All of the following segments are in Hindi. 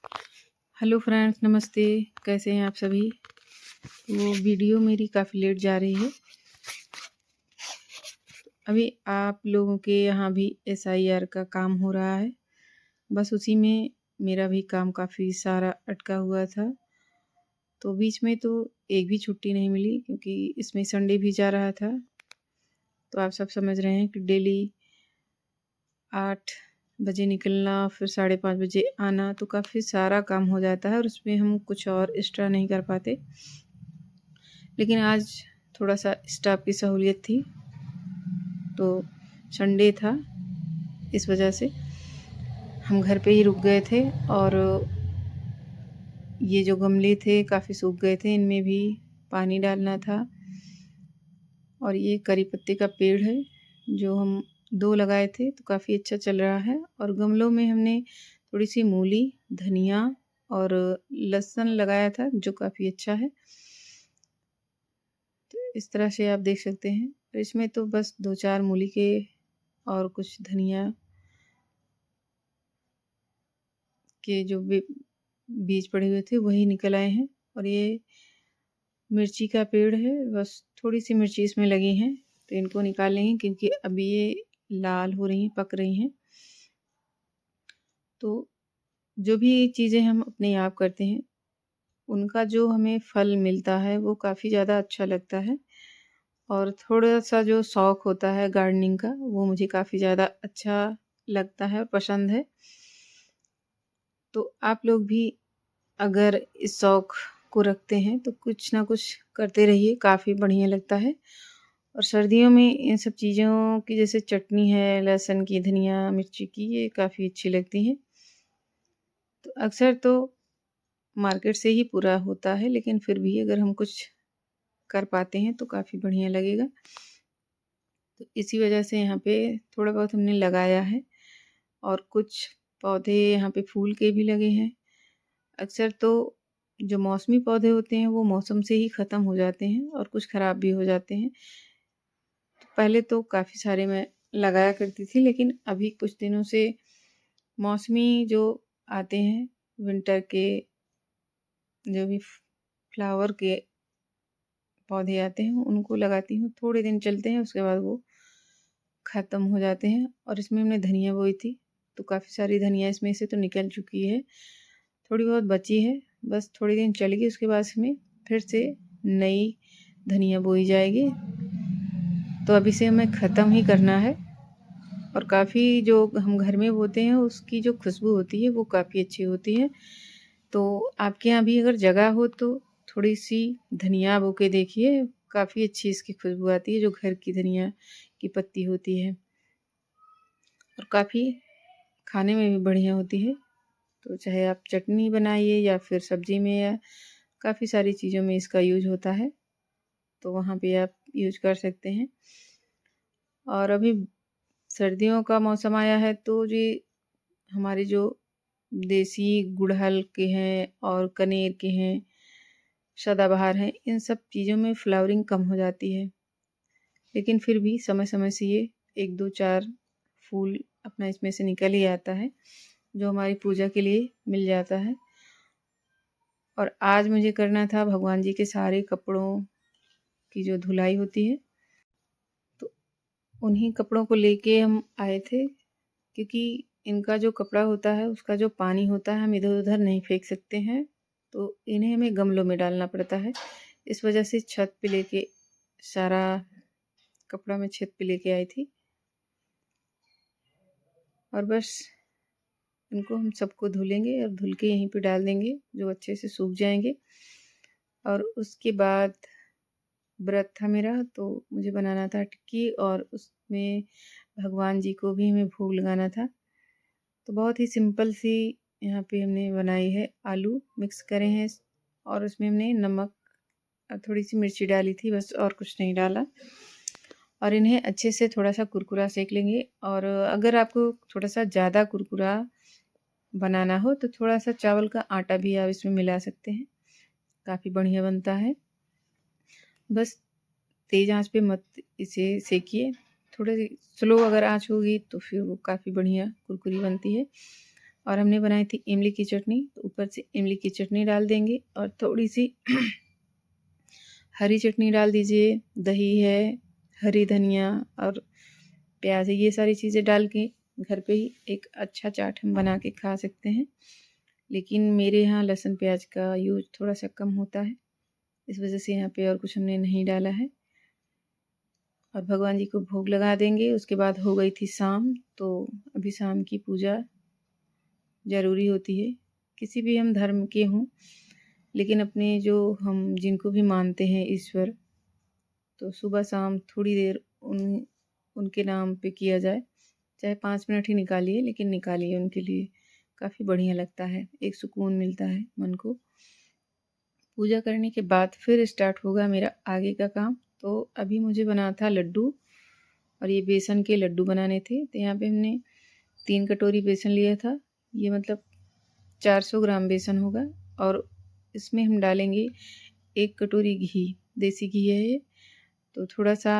हेलो फ्रेंड्स, नमस्ते। कैसे हैं आप सभी? वो वीडियो मेरी काफ़ी लेट जा रही है। अभी आप लोगों के यहाँ भी SIR का काम हो रहा है, बस उसी में मेरा भी काम काफ़ी सारा अटका हुआ था। तो बीच में तो एक भी छुट्टी नहीं मिली क्योंकि इसमें संडे भी जा रहा था। तो आप सब समझ रहे हैं कि डेली 8 बजे निकलना, फिर 5:30 बजे आना, तो काफ़ी सारा काम हो जाता है और उसमें हम कुछ और एक्स्ट्रा नहीं कर पाते। लेकिन आज थोड़ा सा स्टाफ की सहूलियत थी, तो संडे था, इस वजह से हम घर पे ही रुक गए थे। और ये जो गमले थे काफ़ी सूख गए थे, इनमें भी पानी डालना था। और ये करी पत्ते का पेड़ है जो हम 2 लगाए थे, तो काफ़ी अच्छा चल रहा है। और गमलों में हमने थोड़ी सी मूली, धनिया और लहसुन लगाया था जो काफ़ी अच्छा है। तो इस तरह से आप देख सकते हैं। तो इसमें तो बस 2-4 मूली के और कुछ धनिया के जो बीज पड़े हुए थे वही निकल आए हैं। और ये मिर्ची का पेड़ है, बस थोड़ी सी मिर्ची इसमें लगी हैं, तो इनको निकाल लेंगे क्योंकि अभी ये लाल हो रही हैं, पक रही हैं। तो जो भी चीज़ें हम अपने आप करते हैं, उनका जो हमें फल मिलता है वो काफ़ी ज़्यादा अच्छा लगता है। और थोड़ा-सा जो शौक होता है गार्डनिंग का, वो मुझे काफ़ी ज़्यादा अच्छा लगता है और पसंद है। तो आप लोग भी अगर इस शौक को रखते हैं तो कुछ ना कुछ करते रहिए, काफ़ी बढ़िया लगता है। और सर्दियों में इन सब चीज़ों की जैसे चटनी है, लहसुन की, धनिया, मिर्ची की, ये काफ़ी अच्छी लगती हैं। तो अक्सर तो मार्केट से ही पूरा होता है, लेकिन फिर भी अगर हम कुछ कर पाते हैं तो काफ़ी बढ़िया लगेगा। तो इसी वजह से यहाँ पे थोड़ा बहुत हमने लगाया है। और कुछ पौधे यहाँ पे फूल के भी लगे हैं। अक्सर तो जो मौसमी पौधे होते हैं वो मौसम से ही ख़त्म हो जाते हैं और कुछ ख़राब भी हो जाते हैं। तो पहले तो काफ़ी सारे मैं लगाया करती थी, लेकिन अभी कुछ दिनों से मौसमी जो आते हैं विंटर के, जो भी फ्लावर के पौधे आते हैं उनको लगाती हूँ। थोड़े दिन चलते हैं, उसके बाद वो ख़त्म हो जाते हैं। और इसमें हमने धनिया बोई थी, तो काफ़ी सारी धनिया इसमें से तो निकल चुकी है, थोड़ी बहुत बची है। बस थोड़े दिन चलेगी, उसके बाद इसमें फिर से नई धनिया बोई जाएगी। तो अभी से हमें ख़त्म ही करना है। और काफ़ी जो हम घर में बोते हैं उसकी जो खुशबू होती है वो काफ़ी अच्छी होती है। तो आपके यहाँ भी अगर जगह हो तो थोड़ी सी धनिया बो के देखिए, काफ़ी अच्छी इसकी खुशबू आती है, जो घर की धनिया की पत्ती होती है, और काफ़ी खाने में भी बढ़िया होती है। तो चाहे आप चटनी बनाइए या फिर सब्जी में, या काफ़ी सारी चीज़ों में इसका यूज होता है, तो वहाँ पे आप यूज कर सकते हैं। और अभी सर्दियों का मौसम आया है, तो ये हमारे जो देसी गुड़हल के हैं और कनेर के हैं, सदाबहार हैं, इन सब चीज़ों में फ्लावरिंग कम हो जाती है, लेकिन फिर भी समय समय से ये 1-2-4 फूल अपना इसमें से निकल ही आता है, जो हमारी पूजा के लिए मिल जाता है। और आज मुझे करना था भगवान जी के सारे कपड़ों की जो धुलाई होती है, तो उन्हीं कपड़ों को लेके हम आए थे, क्योंकि इनका जो कपड़ा होता है उसका जो पानी होता है हम इधर उधर नहीं फेंक सकते हैं, तो इन्हें हमें गमलों में डालना पड़ता है। इस वजह से छत पे लेके सारा कपड़ा मैं छत पे लेके आई थी, और बस इनको हम सबको धुलेंगे और धुल के यहीं पे डाल देंगे, जो अच्छे से सूख जाएंगे। और उसके बाद व्रत था मेरा, तो मुझे बनाना था टिक्की, और उसमें भगवान जी को भी हमें भोग लगाना था। तो बहुत ही सिंपल सी यहाँ पे हमने बनाई है, आलू मिक्स करे हैं और उसमें हमने नमक और थोड़ी सी मिर्ची डाली थी, बस और कुछ नहीं डाला। और इन्हें अच्छे से थोड़ा सा कुरकुरा सेक लेंगे। और अगर आपको थोड़ा सा ज़्यादा कुरकुरा बनाना हो तो थोड़ा सा चावल का आटा भी आप इसमें मिला सकते हैं, काफ़ी बढ़िया बनता है। बस तेज़ आंच पे मत इसे सेकिए, थोड़ी स्लो अगर आंच होगी तो फिर वो काफ़ी बढ़िया कुरकुरी बनती है। और हमने बनाई थी इमली की चटनी, तो ऊपर ऊपर से इमली की चटनी डाल देंगे और थोड़ी सी हरी चटनी डाल दीजिए, दही है, हरी धनिया और प्याज है, ये सारी चीज़ें डाल के घर पे ही एक अच्छा चाट हम बना के खा सकते हैं। लेकिन मेरे यहाँ लहसुन प्याज का यूज़ थोड़ा सा कम होता है, इस वजह से यहाँ पे और कुछ हमने नहीं डाला है। और भगवान जी को भोग लगा देंगे। उसके बाद हो गई थी शाम, तो अभी शाम की पूजा ज़रूरी होती है, किसी भी हम धर्म के हों, लेकिन अपने जो हम जिनको भी मानते हैं ईश्वर, तो सुबह शाम थोड़ी देर उनके नाम पे किया जाए, चाहे 5 मिनट ही निकालिए, लेकिन निकालिए उनके लिए, काफ़ी बढ़िया लगता है, एक सुकून मिलता है मन को। पूजा करने के बाद फिर स्टार्ट होगा मेरा आगे का काम। तो अभी मुझे बना था लड्डू, और ये बेसन के लड्डू बनाने थे। तो यहाँ पे हमने 3 कटोरी बेसन लिया था, ये मतलब 400 ग्राम बेसन होगा, और इसमें हम डालेंगे 1 कटोरी घी, देसी घी है ये। तो थोड़ा सा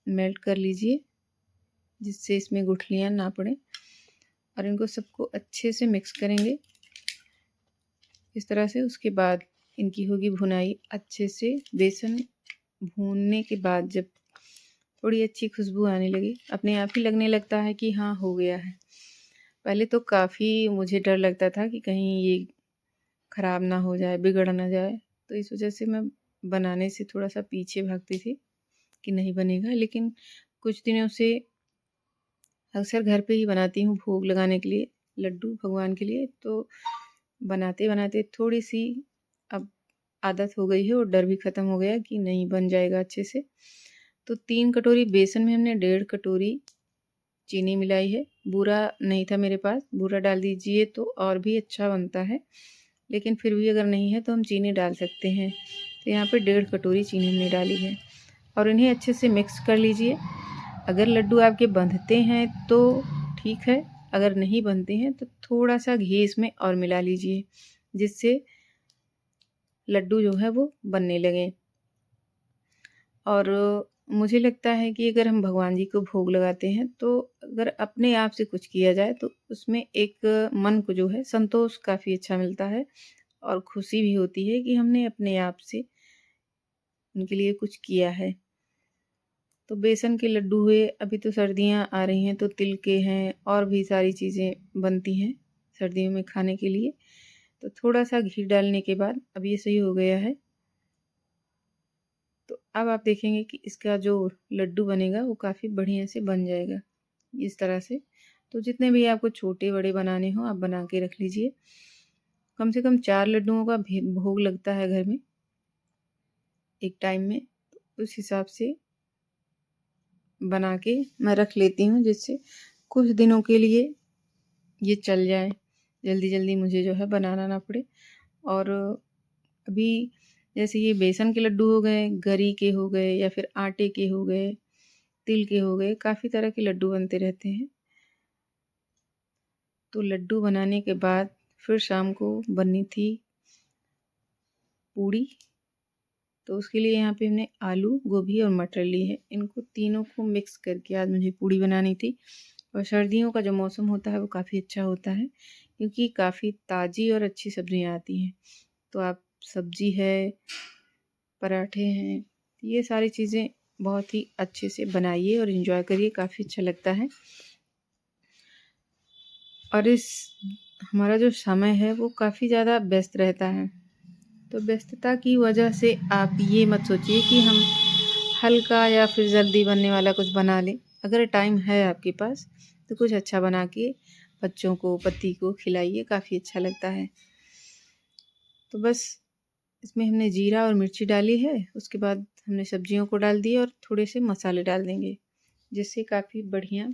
मेल्ट कर लीजिए जिससे इसमें गुठलियाँ ना पड़े, और इनको सबको अच्छे से मिक्स करेंगे इस तरह से। उसके बाद इनकी होगी भुनाई अच्छे से। बेसन भूनने के बाद जब थोड़ी अच्छी खुशबू आने लगी, अपने आप ही लगने लगता है कि हाँ हो गया है। पहले तो काफ़ी मुझे डर लगता था कि कहीं ये ख़राब ना हो जाए, बिगड़ ना जाए, तो इस वजह से मैं बनाने से थोड़ा सा पीछे भागती थी कि नहीं बनेगा। लेकिन कुछ दिनों से अक्सर घर पे ही बनाती हूँ भोग लगाने के लिए लड्डू भगवान के लिए, तो बनाते बनाते थोड़ी सी अब आदत हो गई है और डर भी ख़त्म हो गया कि नहीं बन जाएगा अच्छे से। तो 3 कटोरी बेसन में हमने 1.5 कटोरी चीनी मिलाई है। बूरा नहीं था मेरे पास, बूरा डाल दीजिए तो और भी अच्छा बनता है, लेकिन फिर भी अगर नहीं है तो हम चीनी डाल सकते हैं। तो यहाँ पे 1.5 कटोरी चीनी हमने डाली है, और इन्हें अच्छे से मिक्स कर लीजिए। अगर लड्डू आपके बंधते हैं तो ठीक है, अगर नहीं बनते हैं तो थोड़ा सा घी इसमें और मिला लीजिए, जिससे लड्डू जो है वो बनने लगे। और मुझे लगता है कि अगर हम भगवान जी को भोग लगाते हैं, तो अगर अपने आप से कुछ किया जाए तो उसमें एक मन को जो है संतोष काफ़ी अच्छा मिलता है, और खुशी भी होती है कि हमने अपने आप से उनके लिए कुछ किया है। तो बेसन के लड्डू हुए, अभी तो सर्दियाँ आ रही हैं तो तिल के हैं, और भी सारी चीज़ें बनती हैं सर्दियों में खाने के लिए। तो थोड़ा सा घी डालने के बाद अब ये सही हो गया है। तो अब आप देखेंगे कि इसका जो लड्डू बनेगा वो काफ़ी बढ़िया से बन जाएगा इस तरह से। तो जितने भी आपको छोटे बड़े बनाने हो आप बना के रख लीजिए। कम से कम 4 लड्डुओं का भोग लगता है घर में एक टाइम में, तो उस हिसाब से बना के मैं रख लेती हूँ, जिससे कुछ दिनों के लिए ये चल जाए, जल्दी जल्दी मुझे जो है बनाना ना पड़े। और अभी जैसे ये बेसन के लड्डू हो गए, गरी के हो गए, या फिर आटे के हो गए, तिल के हो गए, काफ़ी तरह के लड्डू बनते रहते हैं। तो लड्डू बनाने के बाद फिर शाम को बननी थी पूड़ी। तो उसके लिए यहाँ पे हमने आलू, गोभी और मटर ली है, इनको तीनों को मिक्स करके आज मुझे पूड़ी बनानी थी। और सर्दियों का जो मौसम होता है वो काफ़ी अच्छा होता है, क्योंकि काफ़ी ताज़ी और अच्छी सब्जियाँ आती हैं। तो आप सब्जी है, पराठे हैं, ये सारी चीज़ें बहुत ही अच्छे से बनाइए और इन्जॉय करिए, काफ़ी अच्छा लगता है। और इस हमारा जो समय है वो काफ़ी ज़्यादा व्यस्त रहता है, तो व्यस्तता की वजह से आप ये मत सोचिए कि हम हल्का या फिर जल्दी बनने वाला कुछ बना लें। अगर टाइम है आपके पास तो कुछ अच्छा बना के बच्चों को, पति को खिलाइए, काफ़ी अच्छा लगता है। तो बस इसमें हमने जीरा और मिर्ची डाली है, उसके बाद हमने सब्जियों को डाल दिया और थोड़े से मसाले डाल देंगे, जिससे काफ़ी बढ़िया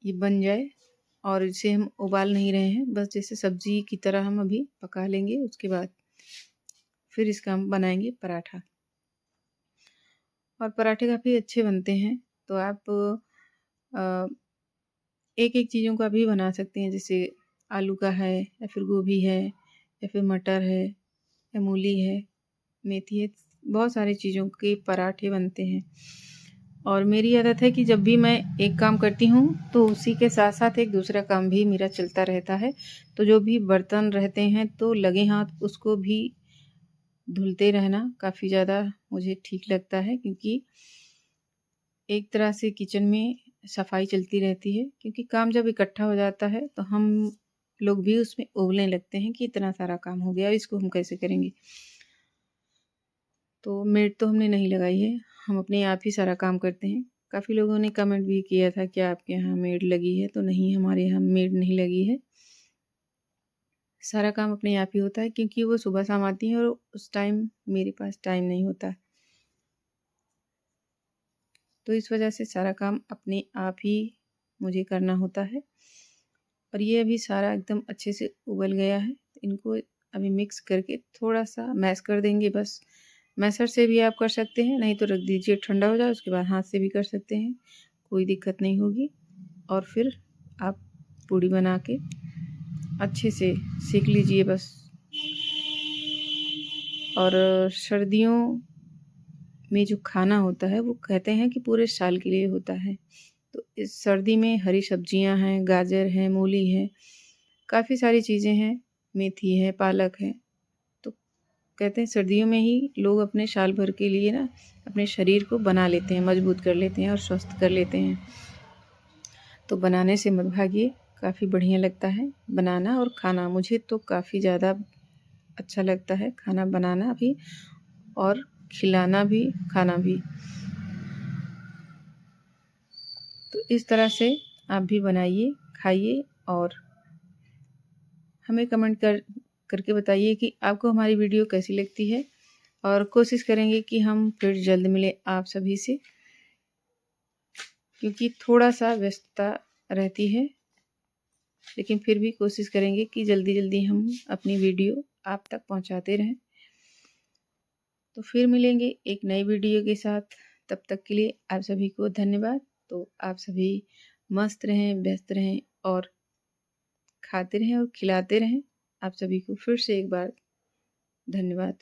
ये बन जाए। और इसे हम उबाल नहीं रहे हैं, बस जैसे सब्जी की तरह हम अभी पका लेंगे। उसके बाद फिर इसका हम बनाएंगे पराठा, और पराठे काफ़ी अच्छे बनते हैं। तो आप एक एक चीज़ों का भी बना सकते हैं, जैसे आलू का है, या फिर गोभी है, या फिर मटर है, या मूली है, मेथी है, बहुत सारी चीज़ों के पराठे बनते हैं। और मेरी आदत है कि जब भी मैं एक काम करती हूँ तो उसी के साथ-साथ एक दूसरा काम भी मेरा चलता रहता है। तो जो भी बर्तन रहते हैं तो लगे हाथ उसको भी धुलते रहना काफ़ी ज़्यादा मुझे ठीक लगता है, क्योंकि एक तरह से किचन में सफाई चलती रहती है, क्योंकि काम जब इकट्ठा हो जाता है तो हम लोग भी उसमें उबलने लगते हैं कि इतना सारा काम हो गया, इसको हम कैसे करेंगे। तो मेड तो हमने नहीं लगाई है, हम अपने आप ही सारा काम करते हैं। काफ़ी लोगों ने कमेंट भी किया था कि आपके यहाँ मेड लगी है, तो नहीं, हमारे यहाँ मेड नहीं लगी है। सारा काम अपने आप ही होता है, क्योंकि वो सुबह शाम आती हैं और उस टाइम मेरे पास टाइम नहीं होता। तो इस वजह से सारा काम अपने आप ही मुझे करना होता है। और ये अभी सारा एकदम अच्छे से उबल गया है। इनको अभी मिक्स करके थोड़ा-सा मैश कर देंगे बस। मैशर से भी आप कर सकते हैं, नहीं तो रख दीजिए ठंडा हो जाए, उसके बाद हाथ से भी कर सकते हैं, कोई दिक्कत नहीं होगी। और फिर आप पूड़ी बना के अच्छे से सेंक लीजिए बस। और सर्दियों में जो खाना होता है वो कहते हैं कि पूरे साल के लिए होता है। तो इस सर्दी में हरी सब्जियां हैं, गाजर है, मूली है, काफ़ी सारी चीज़ें हैं, मेथी है, पालक है। तो कहते हैं सर्दियों में ही लोग अपने साल भर के लिए ना अपने शरीर को बना लेते हैं, मजबूत कर लेते हैं और स्वस्थ कर लेते हैं। तो बनाने से मत भागिए, काफ़ी बढ़िया लगता है बनाना और खाना। मुझे तो काफ़ी ज़्यादा अच्छा लगता है खाना बनाना भी और खिलाना भी, खाना भी। तो इस तरह से आप भी बनाइए, खाइए और हमें कमेंट करके बताइए कि आपको हमारी वीडियो कैसी लगती है। और कोशिश करेंगे कि हम फिर जल्द मिले आप सभी से, क्योंकि थोड़ा-सा व्यस्तता रहती है, लेकिन फिर भी कोशिश करेंगे कि जल्दी-जल्दी हम अपनी वीडियो आप तक पहुंचाते रहें। तो फिर मिलेंगे एक नई वीडियो के साथ, तब तक के लिए आप सभी को धन्यवाद। तो आप सभी मस्त रहें, व्यस्त रहें और खाते रहें और खिलाते रहें। आप सभी को फिर से एक बार धन्यवाद।